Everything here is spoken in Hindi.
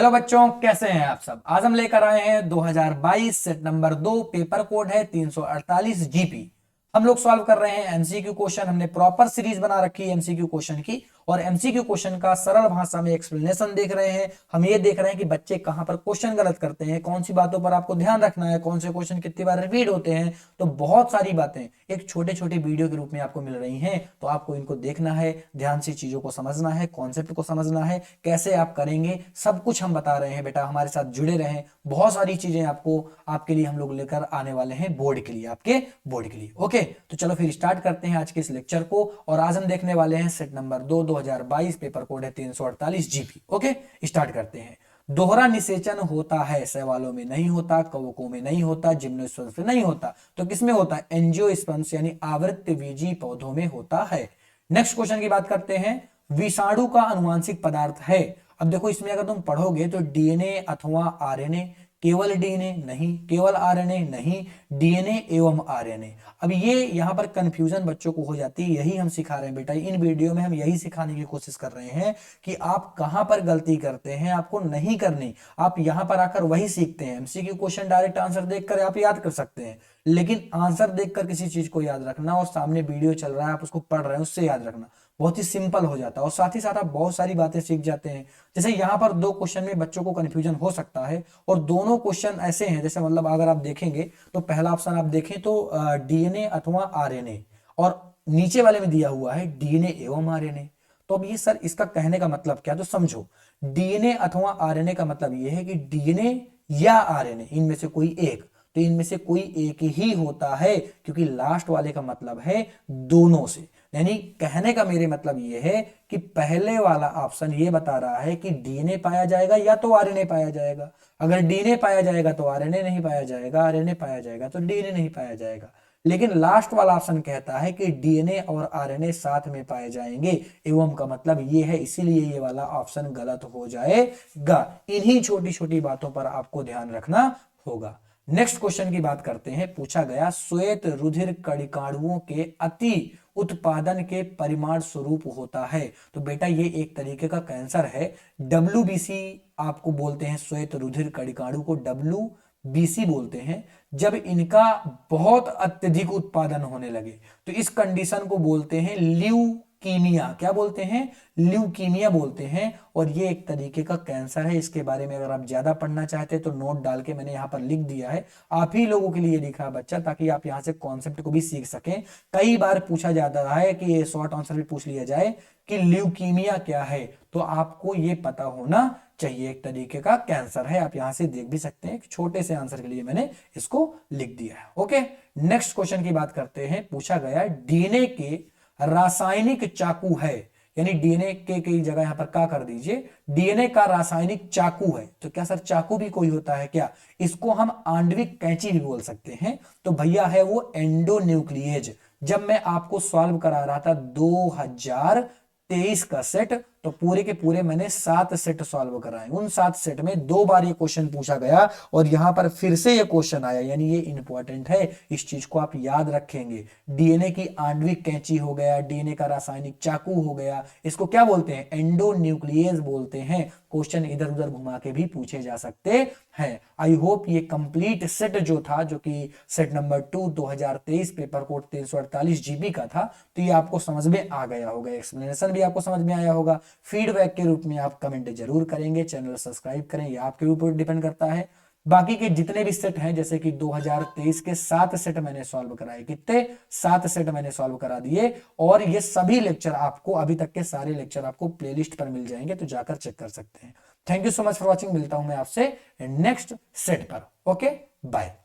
हेलो बच्चों, कैसे हैं आप सब। आज हम लेकर आए हैं 2022 सेट नंबर 2। पेपर कोड है 348 जीपी। हम लोग सॉल्व कर रहे हैं एमसीक्यू क्वेश्चन। हमने प्रॉपर सीरीज बना रखी है एमसीक्यू क्वेश्चन की, और एमसीक्यू क्वेश्चन का सरल भाषा में एक्सप्लेनेशन देख रहे हैं। हम ये देख रहे हैं कि बच्चे कहां पर क्वेश्चन गलत करते हैं, कौन सी बातों पर आपको ध्यान रखना है, कौन से क्वेश्चन कितनी बार रिपीट होते हैं। तो बहुत सारी बातें एक छोटे छोटे वीडियो के रूप में आपको मिल रही हैं, तो आपको इनको देखना है, ध्यान से चीजों को समझना है, कॉन्सेप्ट को समझना है, कैसे आप करेंगे, सब कुछ हम बता रहे हैं। बेटा हमारे साथ जुड़े रहें, बहुत सारी चीजें आपको आपके लिए हम लोग लेकर आने वाले हैं बोर्ड के लिए, आपके बोर्ड के लिए। ओके, तो चलो फिर स्टार्ट करते हैं आज के इस लेक्चर को। और आज हम देखने वाले हैं सेट नंबर 2 2022, पेपर कोड है 348 जीपी। ओके, स्टार्ट करते हैं। दोहरा निषेचन होता है, शैवालों में नहीं होता, कवकों में नहीं होता, जिम्नोस्पर्म्स में नहीं होता, तो किसमें होता है? एंजियोस्पर्म्स यानी आवृतबीजी पौधों में होता है। नेक्स्ट क्वेश्चन की बात करते हैं। विषाणु का अनुवांशिक पदार्थ है। अब देखो इसमें अगर तुम पढ़ोगे तो डीएनए अथवा आरएनए, केवल डीएनए नहीं, केवल आरएनए नहीं, डीएनए एवं आरएनए। अब ये यहाँ पर कंफ्यूजन बच्चों को हो जाती है, यही हम सिखा रहे हैं बेटा। इन वीडियो में हम यही सिखाने की कोशिश कर रहे हैं कि आप कहां पर गलती करते हैं, आपको नहीं करनी। आप यहां पर आकर वही सीखते हैं। एमसीक्यू क्वेश्चन डायरेक्ट आंसर देखकर आप याद कर सकते हैं, लेकिन आंसर देखकर किसी चीज को याद रखना और सामने वीडियो चल रहा है आप उसको पढ़ रहे हैं उससे याद रखना बहुत ही सिंपल हो जाता है, और साथ ही साथ आप बहुत सारी बातें सीख जाते हैं। जैसे यहाँ पर दो क्वेश्चन में बच्चों को कंफ्यूजन हो सकता है, और दोनों क्वेश्चन ऐसे हैं, जैसे मतलब अगर आप देखेंगे तो पहला ऑप्शन आप देखें तो डीएनए अथवा आरएनए, और नीचे वाले में दिया हुआ है डीएनए एवं आरएनए। तो अब ये सर इसका कहने का मतलब क्या, तो समझो। डीएनए अथवा आरएनए का मतलब ये है कि डीएनए या आरएनए इनमें से कोई एक, तो इनमें से कोई एक ही होता है, क्योंकि लास्ट वाले का मतलब है दोनों से। यानी कहने का मेरे मतलब ये है कि पहले वाला ऑप्शन ये बता रहा है कि डीएनए पाया जाएगा या तो आरएनए पाया जाएगा। अगर डीएनए पाया जाएगा तो आरएनए नहीं पाया जाएगा, आरएनए पाया जाएगा तो डीएनए नहीं पाया जाएगा। लेकिन लास्ट वाला ऑप्शन कहता है कि डीएनए और आरएनए साथ में पाए जाएंगे, एवं का मतलब ये है, इसीलिए ये वाला ऑप्शन गलत हो जाएगा। इन्हीं छोटी छोटी बातों पर आपको ध्यान रखना होगा। नेक्स्ट क्वेश्चन की बात करते हैं। पूछा गया श्वेत रुधिर कणिकाणुओं के अति उत्पादन के परिमाण स्वरूप होता है। तो बेटा ये एक तरीके का कैंसर है। WBC आपको बोलते हैं, श्वेत रुधिर कणिकाणु को WBC बोलते हैं। जब इनका बहुत अत्यधिक उत्पादन होने लगे तो इस कंडीशन को बोलते हैं ल्यूकीमिया। क्या बोलते हैं? ल्यूकीमिया बोलते हैं। और ये एक तरीके का कैंसर है। इसके बारे में अगर आप ज्यादा पढ़ना चाहते हैं तो नोट डाल के मैंने यहाँ पर लिख दिया है, आप ही लोगों के लिए लिखा बच्चा, ताकि आप यहाँ से कॉन्सेप्ट को भी सीख सकें। कई बार पूछा जाता है कि ये शॉर्ट आंसर भी पूछ लिया जाए कि ल्यूकीमिया क्या है, तो आपको ये पता होना चाहिए। एक तरीके का कैंसर है, आप यहां से देख भी सकते हैं। छोटे से आंसर के लिए मैंने इसको लिख दिया है। ओके, नेक्स्ट क्वेश्चन की बात करते हैं। पूछा गया डीएनए के रासायनिक चाकू है, यानी डीएनए के की जगह यहां पर क्या कर दीजिए, डीएनए का रासायनिक चाकू है। तो क्या सर चाकू भी कोई होता है क्या? इसको हम आणविक कैंची भी बोल सकते हैं। तो भैया है वो एंडोन्यूक्लिएज। जब मैं आपको सॉल्व करा रहा था 2023 का सेट, तो पूरे के पूरे मैंने 7 सेट सॉल्व कराए। उन 7 सेट में 2 बार ये क्वेश्चन पूछा गया, और यहां पर फिर से ये क्वेश्चन आया, यानी ये इंपॉर्टेंट है। इस चीज को आप याद रखेंगे। डीएनए की आणविक कैंची हो गया, डीएनए का रासायनिक चाकू हो गया, इसको क्या बोलते हैं? एंडोन्यूक्लिएज बोलते हैं। क्वेश्चन इधर उधर घुमा के भी पूछे जा सकते हैं। आई होप ये कंप्लीट सेट जो था, जो कि set number 2 2023 paper code 348 GB का था, तो ये आपको समझ में आ गया होगा। एक्सप्लेनेशन भी आपको समझ में आया होगा। फीडबैक के रूप में आप कमेंट जरूर करेंगे, चैनल सब्सक्राइब करें, ये आपके ऊपर डिपेंड करता है। बाकी के जितने भी सेट हैं, जैसे कि 2023 के 7 सेट मैंने सॉल्व कराए। कितने? 7 सेट मैंने सॉल्व करा दिए। और ये सभी लेक्चर आपको, अभी तक के सारे लेक्चर आपको प्लेलिस्ट पर मिल जाएंगे, तो जाकर चेक कर सकते हैं। Thank you so much for watching. मिलता हूं मैं आपसे नेक्स्ट सेट पर। Okay, bye.